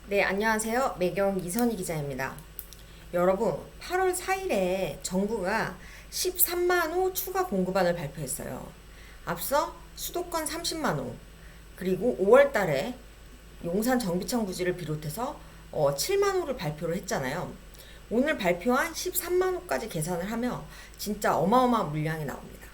네, 안녕하세요. 매경 이선희 기자입니다. 여러분, 8월 4일에 정부가 13만 호 추가 공급안을 발표했어요. 앞서 수도권 30만 호, 그리고 5월 달에 용산 정비청 부지를 비롯해서 7만 호를 발표를 했잖아요. 오늘 발표한 13만 호까지 계산을 하면 진짜 어마어마한 물량이 나옵니다.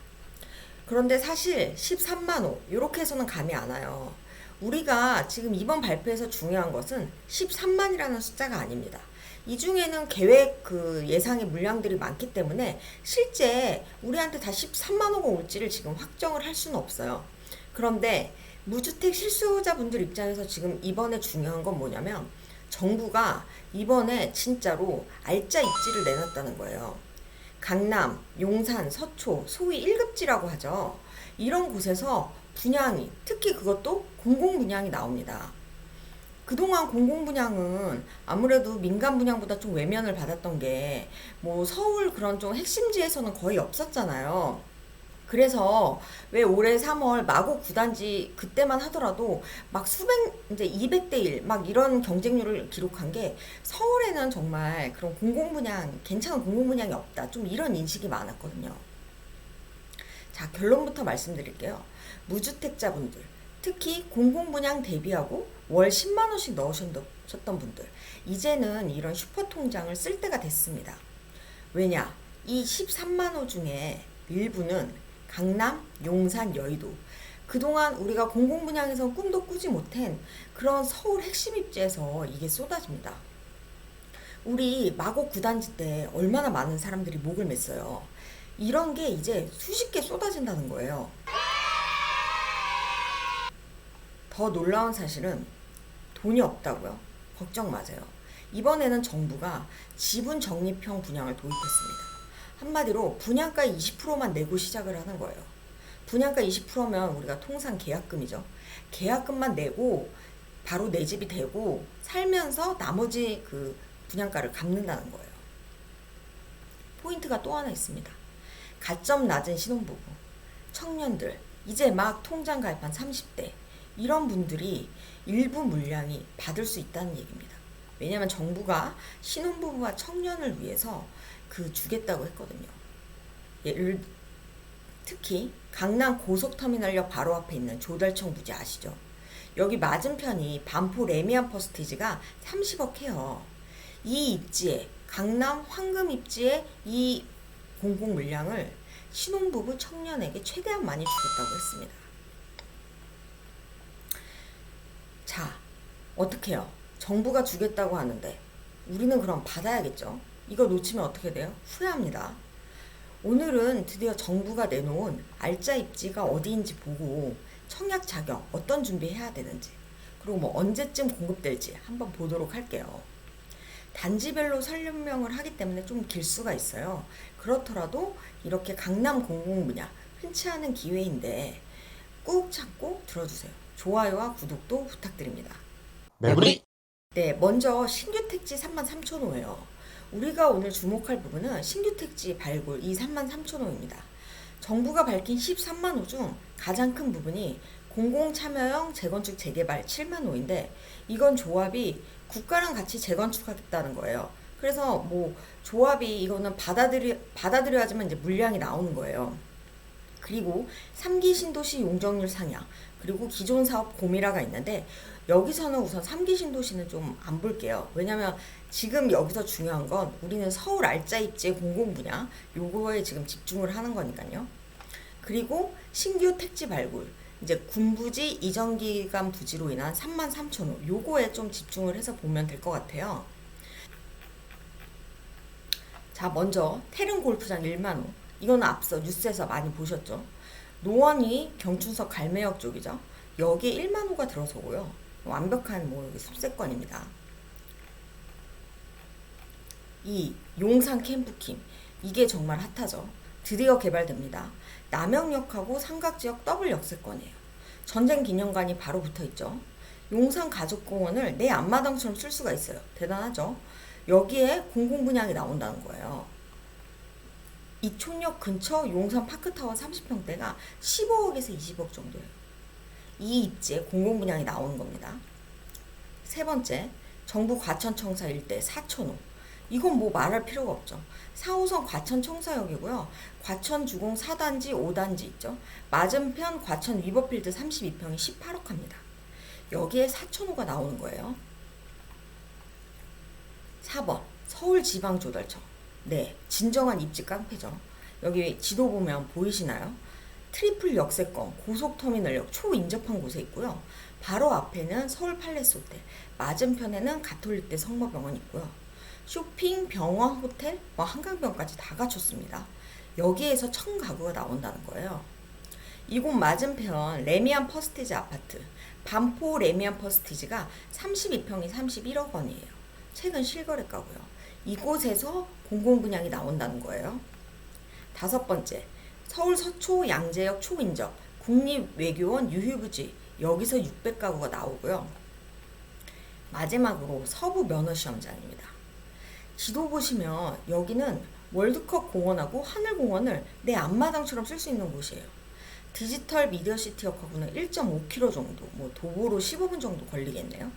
그런데 사실 13만 호 이렇게 해서는 감이 안 와요. 우리가 지금 이번 발표에서 중요한 것은 13만이라는 숫자가 아닙니다. 이 중에는 계획 예상의 물량들이 많기 때문에 실제 우리한테 다 13만 호가 올지를 지금 확정을 할 수는 없어요. 그런데 무주택 실수요자분들 입장에서 지금 이번에 중요한 건 뭐냐면 정부가 이번에 진짜로 알짜 입지를 내놨다는 거예요. 강남, 용산, 서초, 소위 1급지라고 하죠. 이런 곳에서 분양이, 특히 그것도 공공분양이 나옵니다. 그동안 공공분양은 아무래도 민간 분양보다 좀 외면을 받았던 게, 뭐 서울 그런 좀 핵심지에서는 거의 없었잖아요. 그래서 왜 올해 3월 마곡 구단지 그때만 하더라도 막 이제 200대 1 막 이런 경쟁률을 기록한 게 서울에는 정말 그런 괜찮은 공공분양이 없다. 좀 이런 인식이 많았거든요. 자, 결론부터 말씀드릴게요. 무주택자분들, 특히 공공분양 대비하고 월 10만 원씩 넣으셨던 분들, 이제는 이런 슈퍼통장을 쓸 때가 됐습니다. 왜냐? 이 13만 호 중에 일부는 강남, 용산, 여의도, 그동안 우리가 공공분양에서 꿈도 꾸지 못한 그런 서울 핵심 입지에서 이게 쏟아집니다. 우리 마곡 구단지 때 얼마나 많은 사람들이 목을 맸어요. 이런 게 이제 수십 개 쏟아진다는 거예요. 더 놀라운 사실은 돈이 없다고요? 걱정 마세요. 이번에는 정부가 지분 적립형 분양을 도입했습니다. 한마디로 분양가 20%만 내고 시작을 하는 거예요. 분양가 20%면 우리가 통상 계약금이죠. 계약금만 내고 바로 내 집이 되고 살면서 나머지 분양가를 갚는다는 거예요. 포인트가 또 하나 있습니다. 가점 낮은 신혼부부, 청년들, 이제 막 통장 가입한 30대, 이런 분들이 일부 물량이 받을 수 있다는 얘기입니다. 왜냐하면 정부가 신혼부부와 청년을 위해서 주겠다고 했거든요. 특히 강남 고속터미널역 바로 앞에 있는 조달청 부지 아시죠? 여기 맞은편이 반포 레미안 퍼스티지가 30억 해요. 이 입지에, 강남 황금 입지에 이 공공 물량을 신혼부부 청년에게 최대한 많이 주겠다고 했습니다. 자, 어떻게 해요? 정부가 주겠다고 하는데 우리는 그럼 받아야겠죠? 이거 놓치면 어떻게 돼요? 후회합니다. 오늘은 드디어 정부가 내놓은 알짜 입지가 어디인지 보고 청약 자격 어떤 준비해야 되는지, 그리고 뭐 언제쯤 공급될지 한번 보도록 할게요. 단지별로 설명을 하기 때문에 좀 길 수가 있어요. 그렇더라도 이렇게 강남 공공분야 흔치 않은 기회인데 꾹 참고 들어주세요. 좋아요와 구독도 부탁드립니다. 매부리. 네, 먼저 신규 택지 33,000호예요. 우리가 오늘 주목할 부분은 신규 택지 발굴 이 33,000호입니다. 정부가 밝힌 13만 호 중 가장 큰 부분이 공공참여형 재건축 재개발 7만 호인데, 이건 조합이 국가랑 같이 재건축하겠다는 거예요. 그래서 뭐 조합이 이거는 받아들여야지만 이제 물량이 나오는 거예요. 그리고 3기 신도시 용적률 상향, 그리고 기존 사업 고미라가 있는데, 여기서는 우선 3기 신도시는 좀 안 볼게요. 왜냐면 지금 여기서 중요한 건 우리는 서울 알짜 입지의 공공 분야 요거에 지금 집중을 하는 거니까요. 그리고 신규 택지 발굴, 이제 군부지 이전 기간 부지로 인한 33,000호 요거에 좀 집중을 해서 보면 될 것 같아요. 자, 먼저 태릉 골프장 1만 호, 이거는 앞서 뉴스에서 많이 보셨죠. 노원이 경춘석 갈매역 쪽이죠. 여기에 1만 호가 들어서고요. 완벽한 여기 습세권입니다. 이 용산 캠프킴, 이게 정말 핫하죠. 드디어 개발됩니다. 남영역하고 삼각지역 더블 역세권이에요. 전쟁 기념관이 바로 붙어 있죠. 용산 가족공원을 내 앞마당처럼 쓸 수가 있어요. 대단하죠. 여기에 공공분양이 나온다는 거예요. 이촌역 근처 용산 파크타워 30평대가 15억에서 20억 정도예요. 이 입지에 공공분양이 나오는 겁니다. 세 번째, 정부 과천청사 일대 4,000호. 이건 뭐 말할 필요가 없죠. 4호선 과천청사역이고요. 과천 주공 4단지, 5단지 있죠. 맞은편 과천 위버필드 32평이 18억 합니다. 여기에 4,000호가 나오는 거예요. 4번 서울지방조달청. 네, 진정한 입지 깡패죠. 여기 지도 보면 보이시나요? 트리플 역세권 고속터미널역 초인접한 곳에 있고요. 바로 앞에는 서울팔레스 호텔, 맞은편에는 가톨릭대 성모병원 있고요. 쇼핑, 병원, 호텔, 한강병원까지 다 갖췄습니다. 여기에서 1,000가구가 나온다는 거예요. 이곳 맞은편 레미안 퍼스티지 아파트, 반포 레미안 퍼스티지가 32평이 31억 원이에요. 최근 실거래가고요. 이곳에서 공공분양이 나온다는 거예요. 5번째, 서울 서초 양재역 초인접 국립외교원 유휴부지, 여기서 600가구가 나오고요. 마지막으로 서부 면허시험장입니다. 지도 보시면 여기는 월드컵 공원하고 하늘공원을 내 앞마당처럼 쓸 수 있는 곳이에요. 디지털 미디어시티역하고는 1.5km 정도, 도보로 15분 정도 걸리겠네요.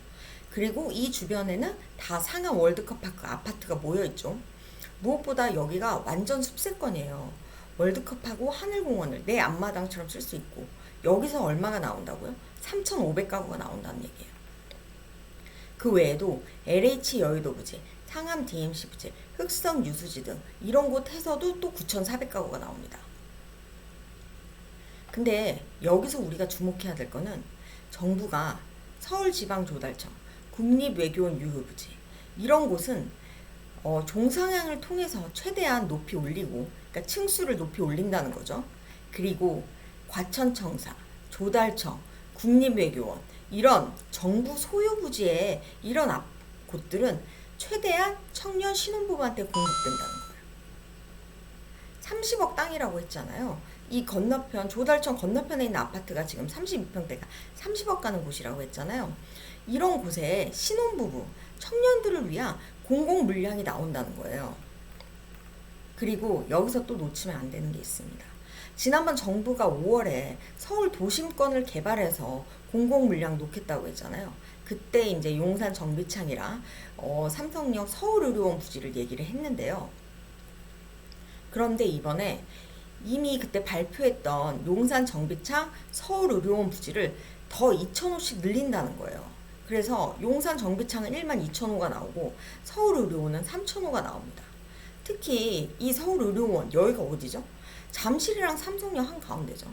그리고 이 주변에는 다 상암 월드컵 파크 아파트가 모여있죠. 무엇보다 여기가 완전 숲세권이에요. 월드컵하고 하늘공원을 내 앞마당처럼 쓸 수 있고, 여기서 얼마가 나온다고요? 3,500가구가 나온다는 얘기예요. 그 외에도 LH 여의도 부지, 상암 DMC 부지, 흑성 유수지 등 이런 곳 해서도 또 9,400가구가 나옵니다. 근데 여기서 우리가 주목해야 될 거는 정부가 서울지방조달청, 국립외교원 유휴부지 이런 곳은 종상향을 통해서 최대한 높이 올리고, 그러니까 층수를 높이 올린다는 거죠. 그리고 과천청사, 조달청, 국립외교원 이런 정부 소유부지의 이런 곳들은 최대한 청년 신혼부부한테 공급된다는 거예요. 30억 땅이라고 했잖아요. 이 건너편, 조달청 건너편에 있는 아파트가 지금 32평대가 30억 가는 곳이라고 했잖아요. 이런 곳에 신혼부부, 청년들을 위한 공공물량이 나온다는 거예요. 그리고 여기서 또 놓치면 안 되는 게 있습니다. 지난번 정부가 5월에 서울 도심권을 개발해서 공공물량 놓겠다고 했잖아요. 그때 이제 용산 정비창이랑 삼성역 서울의료원 부지를 얘기를 했는데요. 그런데 이번에 이미 그때 발표했던 용산 정비창 서울의료원 부지를 더 2,000호씩 늘린다는 거예요. 그래서 용산 정비창은 12,000호가 나오고 서울의료원은 3,000호가 나옵니다. 특히 이 서울의료원 여기가 어디죠? 잠실이랑 삼성역 한가운데죠.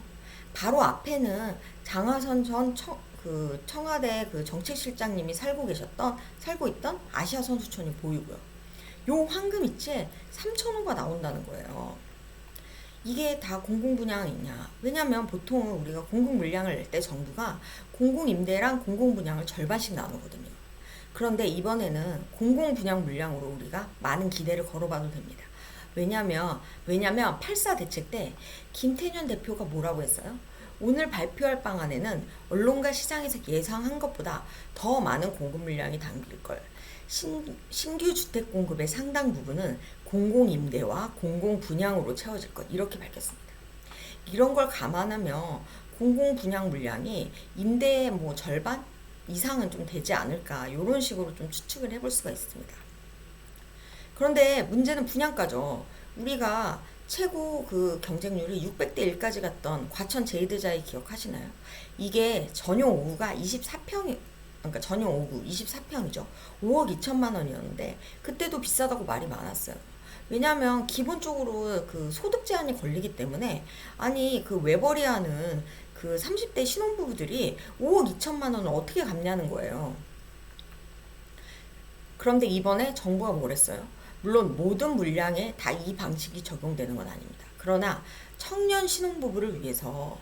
바로 앞에는 장하선 전 청와대 그 정책실장님이 살고 있던 아시아 선수촌이 보이고요. 요 황금이체 3,000호가 나온다는 거예요. 이게 다 공공분양이냐? 왜냐면 보통 우리가 공공물량을 낼 때 정부가 공공임대랑 공공분양을 절반씩 나누거든요. 그런데 이번에는 공공분양 물량으로 우리가 많은 기대를 걸어봐도 됩니다. 왜냐면 8.4 대책 때 김태년 대표가 뭐라고 했어요? 오늘 발표할 방안에는 언론과 시장에서 예상한 것보다 더 많은 공급 물량이 담길 걸. 신규 주택 공급의 상당 부분은 공공임대와 공공분양으로 채워질 것. 이렇게 밝혔습니다. 이런 걸 감안하면 공공분양 물량이 임대의 절반 이상은 좀 되지 않을까, 이런 식으로 좀 추측을 해볼 수가 있습니다. 그런데 문제는 분양가죠. 우리가 최고 그 경쟁률이 600대 1까지 갔던 과천 제이드자이 기억하시나요? 이게 전용 5구가 24평이, 그러니까 전용 5구 24평이죠. 5억 2천만 원이었는데 그때도 비싸다고 말이 많았어요. 왜냐하면 기본적으로 그 소득 제한이 걸리기 때문에, 아니 그 외벌이하는 그 30대 신혼부부들이 5억 2천만 원을 어떻게 갚냐는 거예요. 그런데 이번에 정부가 뭐랬어요? 물론 모든 물량에 다 이 방식이 적용되는 건 아닙니다. 그러나 청년 신혼부부를 위해서,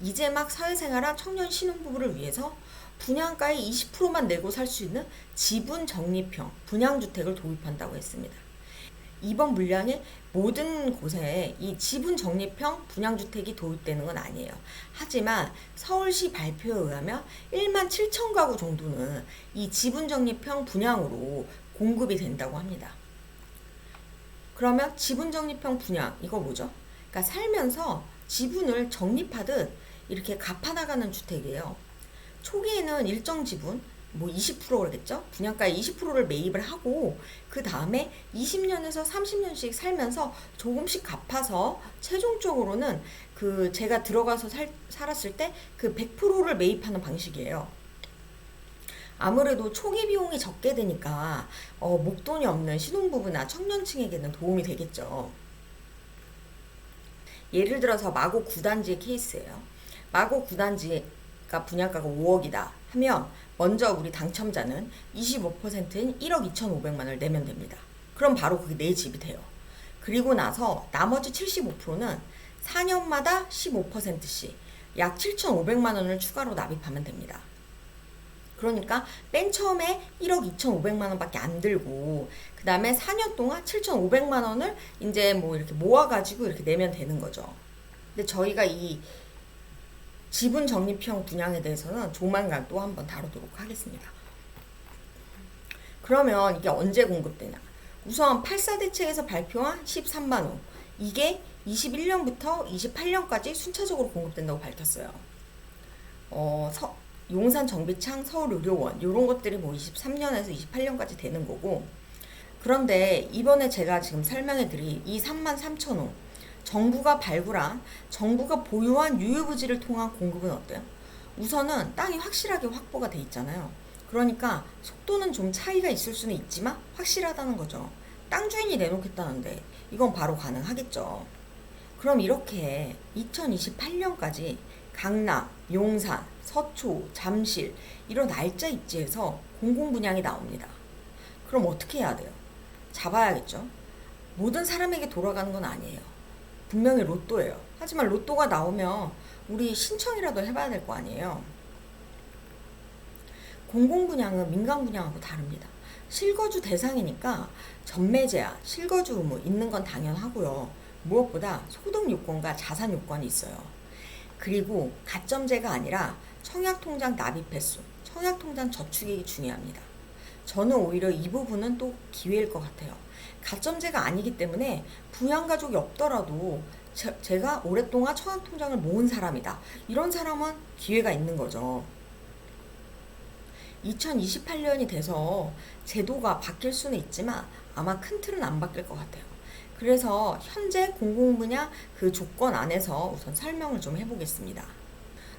이제 막 사회생활한 청년 신혼부부를 위해서 분양가의 20%만 내고 살 수 있는 지분 적립형 분양주택을 도입한다고 했습니다. 이번 물량의 모든 곳에 이 지분 적립형 분양주택이 도입되는 건 아니에요. 하지만 서울시 발표에 의하면 17,000가구 정도는 이 지분 적립형 분양으로 공급이 된다고 합니다. 그러면 지분 적립형 분양, 이거 뭐죠? 그러니까 살면서 지분을 적립하듯 이렇게 갚아나가는 주택이에요. 초기에는 일정 지분, 뭐 20%겠죠? 분양가의 20%를 매입을 하고 그 다음에 20년에서 30년씩 살면서 조금씩 갚아서 최종적으로는 그 제가 들어가서 살았을 때 그 100%를 매입하는 방식이에요. 아무래도 초기 비용이 적게 되니까 목돈이 없는 신혼부부나 청년층에게는 도움이 되겠죠. 예를 들어서 마고 9단지의 케이스예요. 마고 9단지가 분양가가 5억이다 하면 먼저 우리 당첨자는 25%인 1억 2,500만 원을 내면 됩니다. 그럼 바로 그게 내 집이 돼요. 그리고 나서 나머지 75%는 4년마다 15%씩 약 7,500만 원을 추가로 납입하면 됩니다. 그러니까 맨 처음에 1억 2,500만 원밖에 안 들고 그 다음에 4년 동안 7,500만 원을 이제 뭐 이렇게 모아가지고 이렇게 내면 되는 거죠. 근데 저희가 이 지분 적립형 분양에 대해서는 조만간 또 한번 다루도록 하겠습니다. 그러면 이게 언제 공급되냐? 우선 8사 대책에서 발표한 13만호 이게 21년부터 28년까지 순차적으로 공급된다고 밝혔어요. 용산 정비창 서울의료원 이런 것들이 뭐 23년에서 28년까지 되는 거고, 그런데 이번에 제가 지금 설명해드린 이 33,000호 정부가 발굴한 정부가 보유한 유휴부지를 통한 공급은 어때요? 우선은 땅이 확실하게 확보가 돼 있잖아요. 그러니까 속도는 좀 차이가 있을 수는 있지만 확실하다는 거죠. 땅 주인이 내놓겠다는데 이건 바로 가능하겠죠. 그럼 이렇게 2028년까지 강남, 용산, 서초, 잠실 이런 날짜 입지에서 공공분양이 나옵니다. 그럼 어떻게 해야 돼요? 잡아야겠죠. 모든 사람에게 돌아가는 건 아니에요. 분명히 로또예요. 하지만 로또가 나오면 우리 신청이라도 해봐야 될 거 아니에요. 공공분양은 민간분양하고 다릅니다. 실거주 대상이니까 전매 제한, 실거주 의무 있는 건 당연하고요. 무엇보다 소득 요건과 자산 요건이 있어요. 그리고 가점제가 아니라 청약통장 납입 횟수, 청약통장 저축액이 중요합니다. 저는 오히려 이 부분은 또 기회일 것 같아요. 가점제가 아니기 때문에 부양가족이 없더라도 제가 오랫동안 청약통장을 모은 사람이다. 이런 사람은 기회가 있는 거죠. 2028년이 돼서 제도가 바뀔 수는 있지만 아마 큰 틀은 안 바뀔 것 같아요. 그래서 현재 공공분야 그 조건 안에서 우선 설명을 좀 해보겠습니다.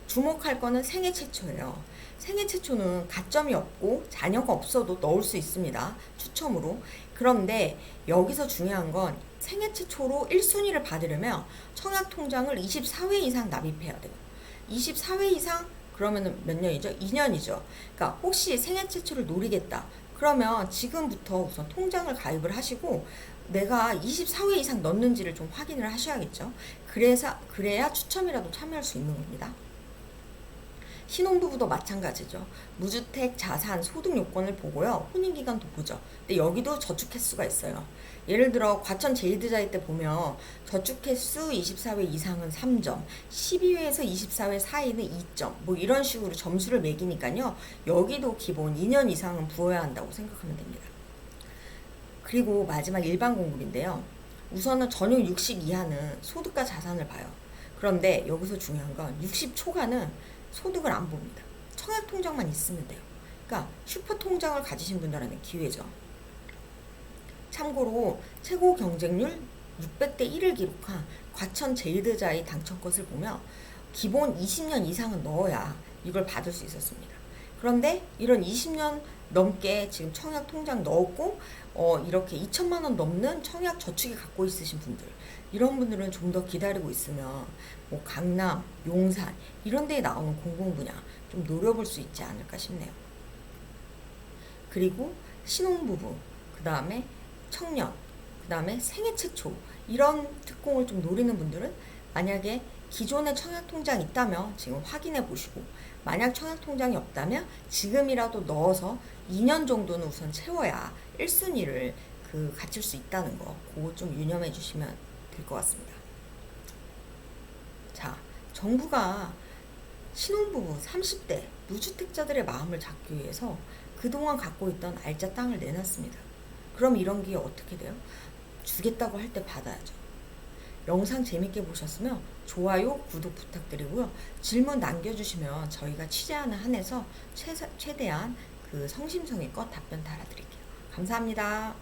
주목할 거는 생애 최초예요. 생애 최초는 가점이 없고 자녀가 없어도 넣을 수 있습니다. 추첨으로. 그런데 여기서 중요한 건 생애 최초로 1순위를 받으려면 청약통장을 24회 이상 납입해야 돼요. 24회 이상 그러면 몇 년이죠? 2년이죠. 그러니까 혹시 생애 최초를 노리겠다. 그러면 지금부터 우선 통장을 가입을 하시고 내가 24회 이상 넣는지를 좀 확인을 하셔야겠죠. 그래야 추첨이라도 참여할 수 있는 겁니다. 신혼부부도 마찬가지죠. 무주택, 자산, 소득 요건을 보고요. 혼인기간도 보죠. 근데 여기도 저축 횟수가 있어요. 예를 들어 과천 제이드자이 때 보면 저축 횟수 24회 이상은 3점, 12회에서 24회 사이는 2점, 뭐 이런 식으로 점수를 매기니까요. 여기도 기본 2년 이상은 부어야 한다고 생각하면 됩니다. 그리고 마지막 일반 공급인데요. 우선은 전용 60 이하는 소득과 자산을 봐요. 그런데 여기서 중요한 건 60 초과는 소득을 안 봅니다. 청약통장만 있으면 돼요. 그러니까 슈퍼통장을 가지신 분들한테 기회죠. 참고로 최고 경쟁률 600대 1을 기록한 과천 제이드자이 당첨것을 보면 기본 20년 이상은 넣어야 이걸 받을 수 있었습니다. 그런데 이런 20년 넘게 지금 청약 통장 넣었고 이렇게 2천만 원 넘는 청약 저축이 갖고 있으신 분들, 이런 분들은 좀 더 기다리고 있으면 뭐 강남, 용산 이런 데에 나오는 공공분야 좀 노려볼 수 있지 않을까 싶네요. 그리고 신혼부부, 그 다음에 청년, 그 다음에 생애 최초 이런 특공을 좀 노리는 분들은 만약에 기존에 청약통장 있다면 지금 확인해 보시고, 만약 청약통장이 없다면 지금이라도 넣어서 2년 정도는 우선 채워야 1순위를 갖출 수 있다는 거, 그거 좀 유념해 주시면 될 것 같습니다. 자, 정부가 신혼부부 30대 무주택자들의 마음을 잡기 위해서 그동안 갖고 있던 알짜 땅을 내놨습니다. 그럼 이런 게 어떻게 돼요? 주겠다고 할 때 받아야죠. 영상 재밌게 보셨으면 좋아요, 구독 부탁드리고요. 질문 남겨주시면 저희가 취재하는 한에서 최대한 그 성심성의껏 답변 달아드릴게요. 감사합니다.